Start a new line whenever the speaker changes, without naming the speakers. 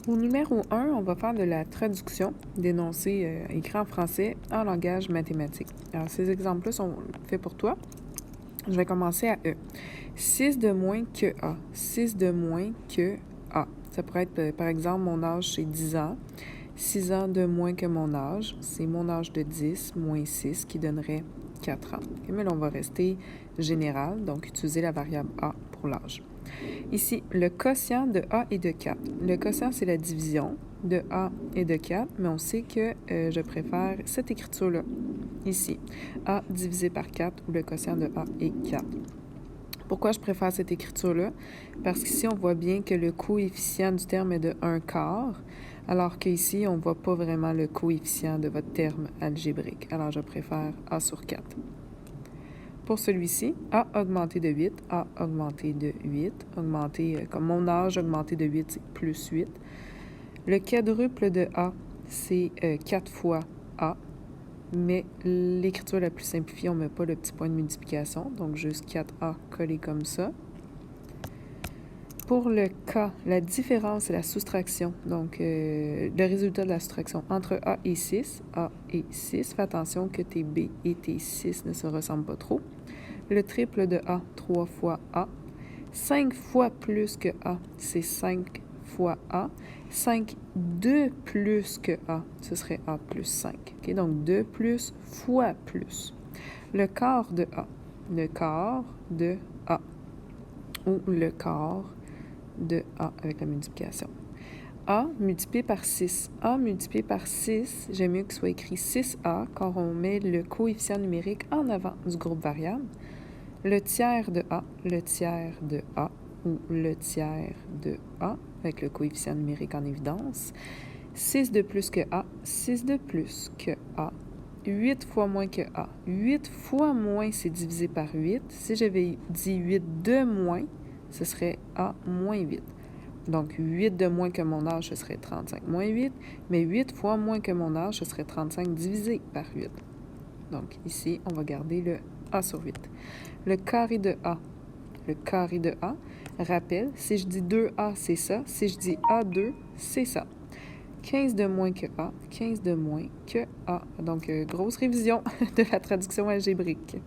Au numéro 1, on va faire de la traduction d'énoncés écrits en français en langage mathématique. Alors, ces exemples-là sont faits pour toi. Je vais commencer à E. 6 de moins que A. 6 de moins que A. Ça pourrait être, par exemple, mon âge, c'est 10 ans. 6 ans de moins que mon âge, c'est mon âge de 10 moins 6 qui donnerait 4 ans. Mais là, on va rester général, donc utiliser la variable A pour l'âge. Ici, le quotient de A est de 4. Le quotient, c'est la division de A et de 4, mais on sait que je préfère cette écriture-là, ici. A divisé par 4, où le quotient de A est 4. Pourquoi je préfère cette écriture-là? Parce qu'ici, on voit bien que le coefficient du terme est de 1 quart, alors qu'ici, on ne voit pas vraiment le coefficient de votre terme algébrique. Alors, je préfère A sur 4. Pour celui-ci, A augmenté de 8, A augmenté de 8, augmenté, comme mon âge augmenté de 8, c'est plus 8. Le quadruple de A, c'est 4 fois A, mais l'écriture la plus simplifiée, on ne met pas le petit point de multiplication, donc juste 4A collé comme ça. Pour le K, la différence, c'est la soustraction, donc le résultat de la soustraction entre A et 6. Fais attention que tes B et tes 6 ne se ressemblent pas trop. Le triple de A, 3 fois A. 5 fois plus que A, c'est 5 fois A. 5 de plus que A, ce serait A plus 5. Okay? Donc, de plus fois plus. Le quart de A. Le quart de A. Ou le quart de A avec la multiplication. A multiplié par 6. A multiplié par 6, j'aime mieux qu'il soit écrit 6A quand on met le coefficient numérique en avant du groupe variable. Le tiers de A, le tiers de A, ou le tiers de A, avec le coefficient numérique en évidence. 6 de plus que A, 6 de plus que A. 8 fois moins que A. 8 fois moins, c'est divisé par 8. Si j'avais dit 8 de moins, ce serait A moins 8. Donc, 8 de moins que mon âge, ce serait 35 moins 8. Mais 8 fois moins que mon âge, ce serait 35 divisé par 8. Donc, ici, on va garder le A sur 8. Le carré de A. Le carré de A. Rappel, si je dis 2A, c'est ça. Si je dis A2, c'est ça. 15 de moins que A. 15 de moins que A. Donc, grosse révision de la traduction algébrique.